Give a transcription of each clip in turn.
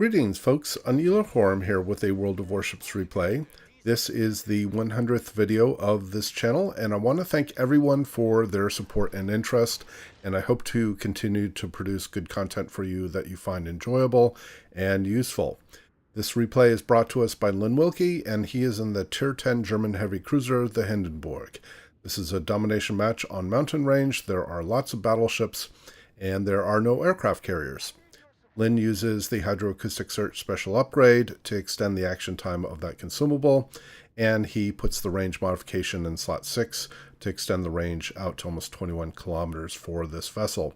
Greetings, folks. Anila Horm here with a World of Warships replay. This is the 100th video of this channel, and I want to thank everyone for their support and interest, and I hope to continue to produce good content for you that you find enjoyable and useful. This replay is brought to us by Lynn Wilkie, and he is in the Tier 10 German heavy cruiser, the Hindenburg. This is a domination match on mountain range. There are lots of battleships, and there are no aircraft carriers. Lynn uses the hydroacoustic search special upgrade to extend the action time of that consumable, and he puts the range modification in slot 6 to extend the range out to almost 21 kilometers for this vessel.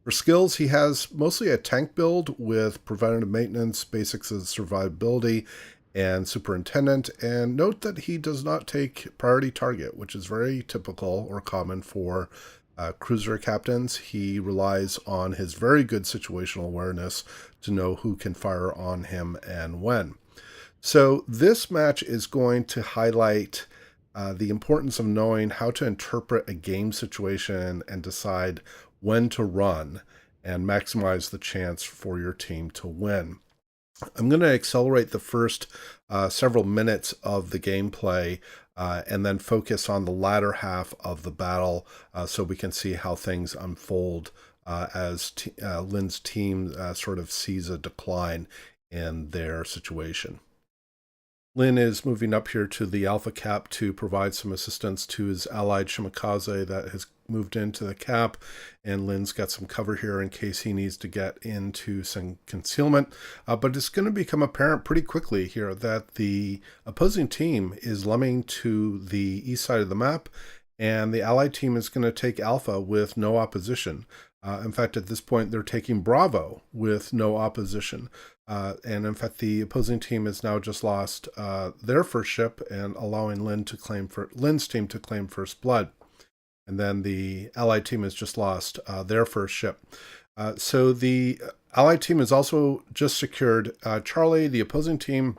For skills, he has mostly a tank build with preventative maintenance, basics of survivability, and superintendent, and note that he does not take priority target, which is very typical or common for cruiser captains. He relies on his very good situational awareness to know who can fire on him and when. So this match is going to highlight the importance of knowing how to interpret a game situation and decide when to run and maximize the chance for your team to win. I'm going to accelerate the first several minutes of the gameplay and then focus on the latter half of the battle so we can see how things unfold as Lynn's team sort of sees a decline in their situation. Lynn is moving up here to the Alpha Cap to provide some assistance to his allied Shimakaze that has moved into the cap, and Lynn's got some cover here in case he needs to get into some concealment. But it's going to become apparent pretty quickly here that the opposing team is lumbing to the east side of the map, and the allied team is going to take Alpha with no opposition. In fact, at this point, they're taking Bravo with no opposition. And in fact, the opposing team has now just lost their first ship and allowing Lynn's team to claim first blood. And then the allied team has just lost their first ship. So the allied team has also just secured Charlie. The opposing team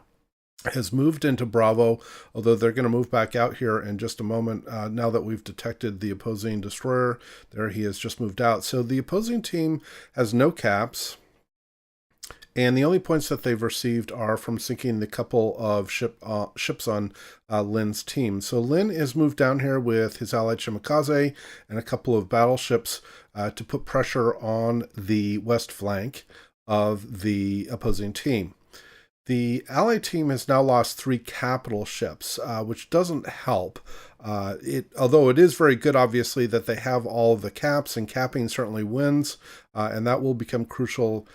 has moved into Bravo, although they're going to move back out here in just a moment. Now that we've detected the opposing destroyer, there he has just moved out. So the opposing team has no caps, and the only points that they've received are from sinking the couple of ships on Lynn's team. So Lynn is moved down here with his allied Shimakaze and a couple of battleships to put pressure on the west flank of the opposing team. The allied team has now lost 3 capital ships, which doesn't help. Although it is very good, obviously, that they have all of the caps, and capping certainly wins, and that will become crucial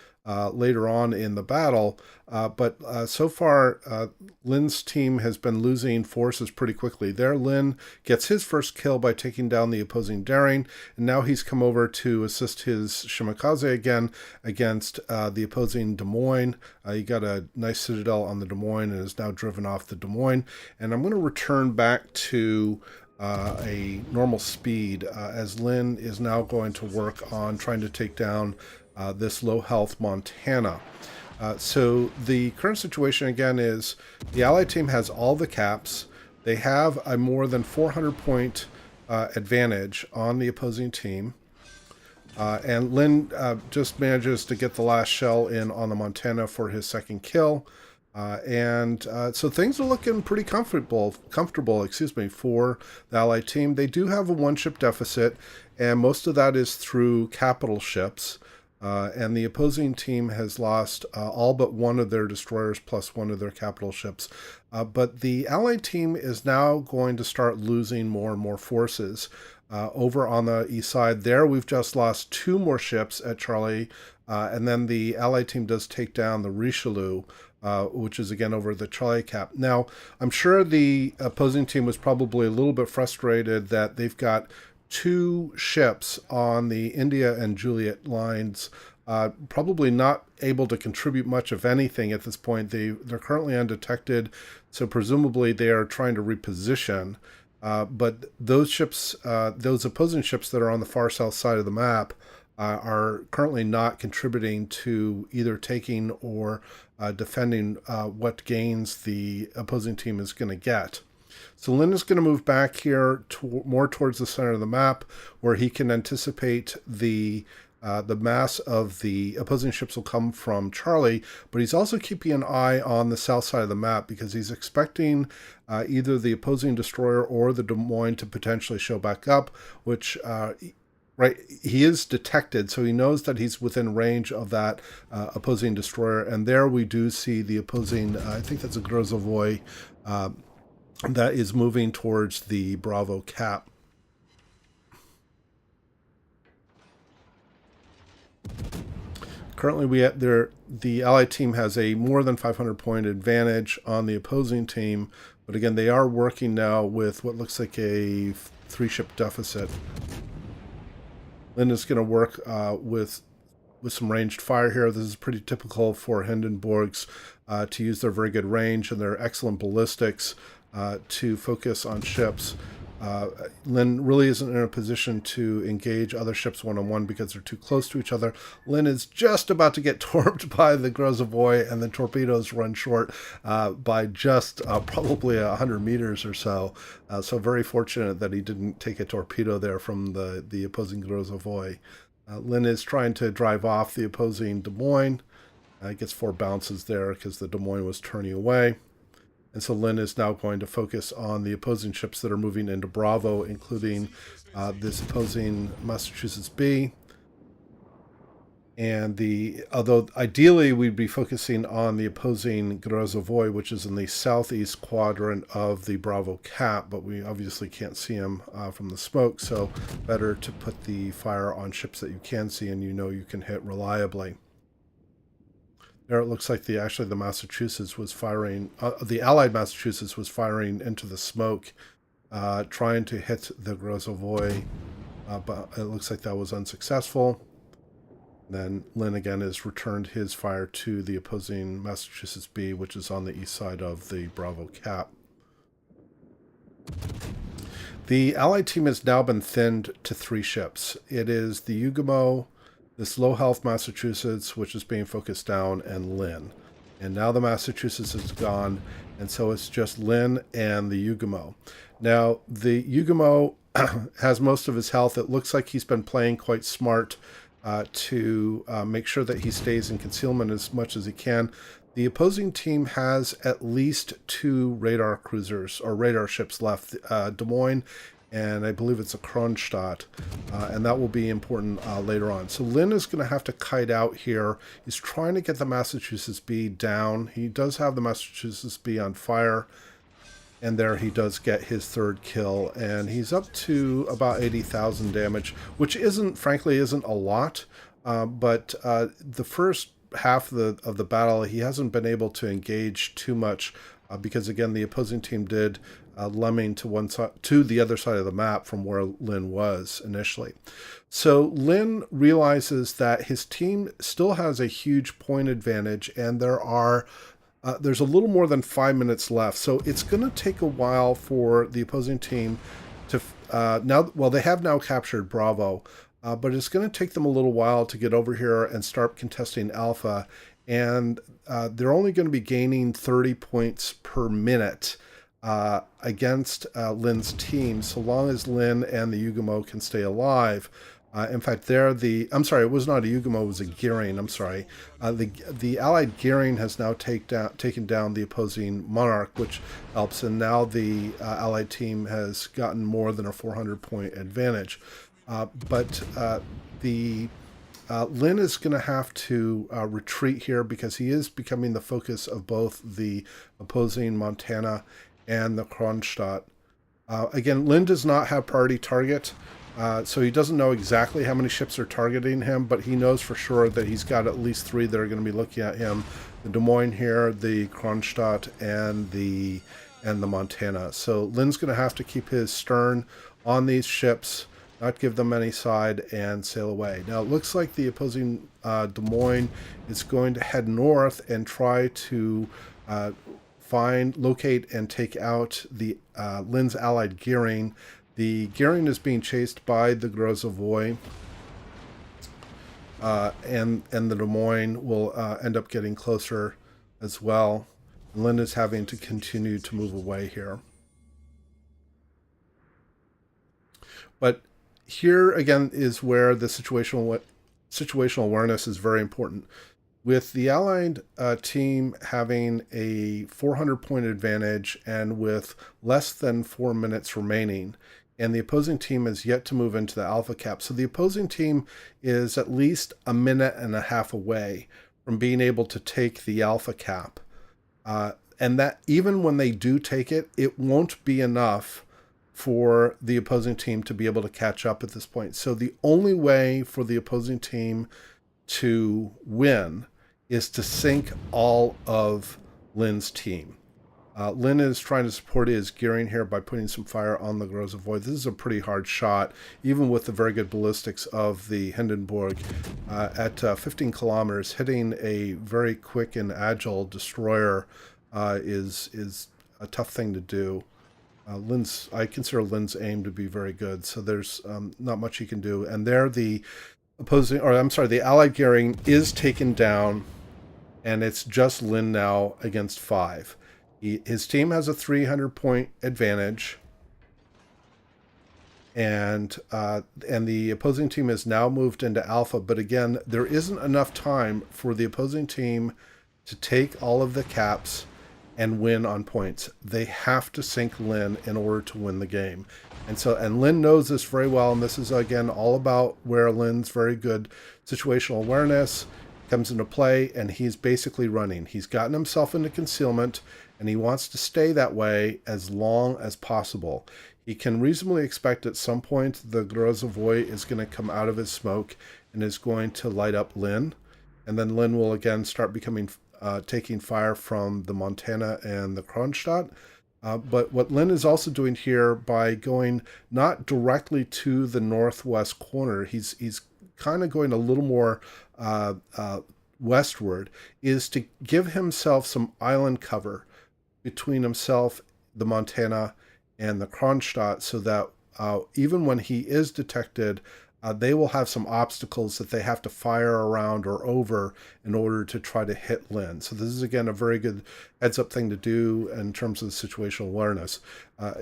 later on in the battle. But so far, Lynn's team has been losing forces pretty quickly. There, Lynn gets his first kill by taking down the opposing Daring, and now he's come over to assist his Shimakaze again against the opposing Des Moines. He got a nice citadel on the Des Moines and is now driven off the Des Moines. And I'm going to return back to a normal speed as Lynn is now going to work on trying to take down this low health Montana. So the current situation again is the allied team has all the caps. They have a more than 400 point advantage on the opposing team. And Lynn just manages to get the last shell in on the Montana for his second kill. So things are looking pretty comfortable, for the allied team. They do have a 1-ship deficit, and most of that is through capital ships. And the opposing team has lost all but one of their destroyers plus one of their capital ships. But the allied team is now going to start losing more and more forces. Over on the east side there, we've just lost 2 more ships at Charlie. And then the allied team does take down the Richelieu, which is again over the Charlie cap. Now, I'm sure the opposing team was probably a little bit frustrated that they've got 2 ships on the India and Juliet lines, probably not able to contribute much of anything at this point. They're currently undetected, so presumably they are trying to reposition. But those ships, those opposing ships that are on the far south side of the map, are currently not contributing to either taking or defending what gains the opposing team is going to get. So Lynn is going to move back here more towards the center of the map, where he can anticipate the the mass of the opposing ships will come from Charlie, but he's also keeping an eye on the south side of the map because he's expecting either the opposing destroyer or the Des Moines to potentially show back up, which right, he is detected, so he knows that he's within range of that opposing destroyer. And there we do see the opposing, I think that's a Grozovoy, that is moving towards the Bravo cap. Currently, the Allied team has a more than 500 point advantage on the opposing team, but again, they are working now with what looks like a 3-ship deficit. Lynn is going to work with some ranged fire here. This is pretty typical for Hindenburgs to use their very good range and their excellent ballistics to focus on ships. Lynn really isn't in a position to engage other ships one-on-one because they're too close to each other. Lynn is just about to get torped by the Grozovoy, and the torpedoes run short by just probably 100 meters or so. So very fortunate that he didn't take a torpedo there from the opposing Grozovoy. Lynn is trying to drive off the opposing Des Moines. He gets 4 bounces there because the Des Moines was turning away. And so Lynn is now going to focus on the opposing ships that are moving into Bravo, including this opposing Massachusetts B. And although ideally we'd be focusing on the opposing Grozovoy, which is in the southeast quadrant of the Bravo cap, but we obviously can't see him from the smoke, so better to put the fire on ships that you can see and you know you can hit reliably. There it looks like the Massachusetts was firing, the Allied Massachusetts was firing into the smoke, trying to hit the Grozovoy, but it looks like that was unsuccessful. Then Lynn again has returned his fire to the opposing Massachusetts B, which is on the east side of the Bravo cap. The Allied team has now been thinned to 3 ships. It is the Ugamo, this low health Massachusetts, which is being focused down, and Lynn. And now the Massachusetts is gone, and so it's just Lynn and the Ugamo. Now, the Ugamo has most of his health. It looks like he's been playing quite smart to make sure that he stays in concealment as much as he can. The opposing team has at least 2 radar cruisers or radar ships left, Des Moines, and I believe it's a Kronstadt, and that will be important later on. So Lynn is going to have to kite out here. He's trying to get the Massachusetts B down. He does have the Massachusetts B on fire, and there he does get his 3rd kill, and he's up to about 80,000 damage, which frankly isn't a lot, but the first half of the battle he hasn't been able to engage too much because again the opposing team did lemming to the other side of the map from where Lynn was initially. So Lynn realizes that his team still has a huge point advantage, and there's a little more than 5 minutes left. So it's going to take a while for the opposing team to they have now captured Bravo, but it's going to take them a little while to get over here and start contesting Alpha, and they're only going to be gaining 30 points per minute against Lynn's team, so long as Lynn and the Ugamo can stay alive. In fact, I'm sorry, it was not a Ugamo, it was a Gearing, I'm sorry. The Allied Gearing has now taken down the opposing Monarch, which helps, and now the Allied team has gotten more than a 400-point advantage. But Lynn is going to have to retreat here because he is becoming the focus of both the opposing Montana and the Kronstadt. Again, Lynn does not have priority target, so he doesn't know exactly how many ships are targeting him, but he knows for sure that he's got at least 3 that are going to be looking at him. The Des Moines here, the Kronstadt, and the Montana. So Lynn's going to have to keep his stern on these ships, not give them any side, and sail away. Now it looks like the opposing Des Moines is going to head north and try to locate and take out the Lynn's Allied Gearing. The Gearing is being chased by the Grozovoy, and the Des Moines will end up getting closer as well. Lynn is having to continue to move away here. But here again is where the situation situational awareness is very important. With the Allied team having a 400-point advantage and with less than 4 minutes remaining, and the opposing team is yet to move into the Alpha Cap. So the opposing team is at least a minute and a half away from being able to take the Alpha Cap. And that even when they do take it, it won't be enough for the opposing team to be able to catch up at this point. So the only way for the opposing team to win is to sink all of Lin's team. Lin is trying to support his gearing here by putting some fire on the Grozavoy. This is a pretty hard shot, even with the very good ballistics of the Hindenburg. At 15 kilometers, hitting a very quick and agile destroyer is a tough thing to do. I consider Lin's aim to be very good, so there's not much he can do. And there, the Allied gearing is taken down, and it's just Lin now against 5. His team has a 300-point advantage, and the opposing team has now moved into Alpha. But again, there isn't enough time for the opposing team to take all of the caps and win on points. They have to sink Lin in order to win the game. And Lin knows this very well, and this is, again, all about where Lin's very good situational awareness comes into play, and he's basically running. He's gotten himself into concealment, and he wants to stay that way as long as possible. He can reasonably expect at some point the Grozavoy is going to come out of his smoke and is going to light up Lin, and then Lin will again start taking fire from the Montana and the Kronstadt. But what Lin is also doing here by going not directly to the northwest corner, he's kind of going a little more westward, is to give himself some island cover between himself, the Montana, and the Kronstadt, so that even when he is detected, they will have some obstacles that they have to fire around or over in order to try to hit Lin. So this is, again, a very good heads-up thing to do in terms of situational awareness.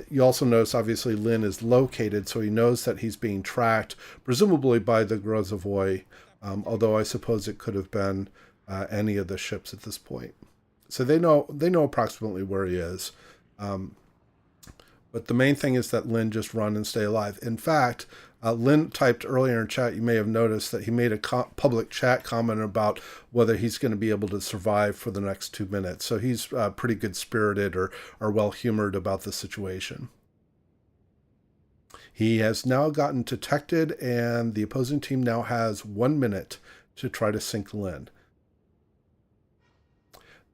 You also notice, obviously, Lin is located, so he knows that he's being tracked, presumably by the Grozavoy, although I suppose it could have been any of the ships at this point. So they know approximately where he is. But the main thing is that Lin just run and stay alive. In fact, Lin typed earlier in chat, you may have noticed that he made a public chat comment about whether he's going to be able to survive for the next 2 minutes. So he's pretty good-spirited or well-humored about the situation. He has now gotten detected, and the opposing team now has 1 minute to try to sink Lin.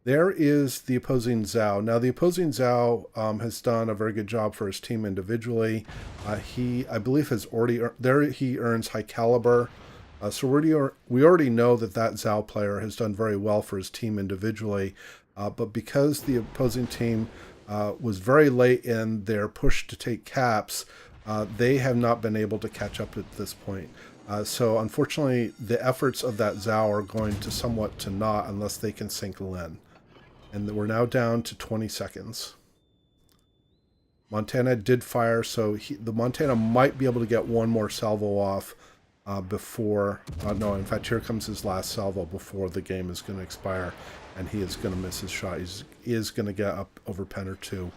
There is the opposing Zhao. Now, the opposing Zhao has done a very good job for his team individually. He, I believe, has already he earns high caliber. So we already know that Zhao player has done very well for his team individually. But because the opposing team was very late in their push to take caps, they have not been able to catch up at this point. So unfortunately, the efforts of that Zhao are going to somewhat to naught unless they can sink Lin. And we're now down to 20 seconds. Montana did fire, so the Montana might be able to get one more salvo off before... no, in fact, here comes his last salvo before the game is going to expire, and he is going to miss his shot. He is going to get up over pen or two,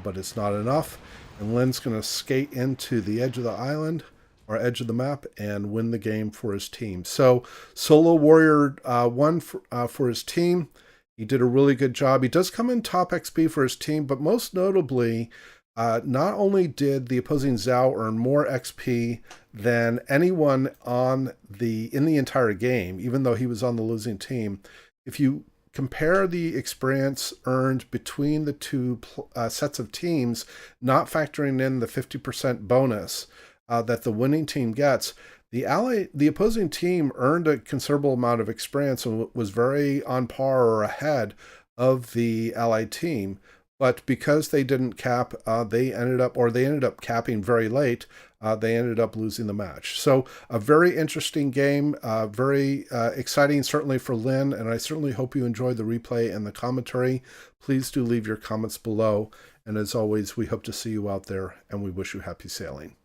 but it's not enough. And Lin's going to skate into the edge of the island, or edge of the map, and win the game for his team. So, Solo Warrior won for his team. He did a really good job. He does come in top XP for his team, but most notably, not only did the opposing Zhao earn more XP than anyone in the entire game, even though he was on the losing team. If you compare the experience earned between the two sets of teams, not factoring in the 50% bonus that the winning team gets, the opposing team earned a considerable amount of experience and was very on par or ahead of the Allied team. But because they didn't cap, they ended up capping very late. They ended up losing the match. So a very interesting game, very exciting, certainly for Lin. And I certainly hope you enjoyed the replay and the commentary. Please do leave your comments below. And as always, we hope to see you out there, and we wish you happy sailing.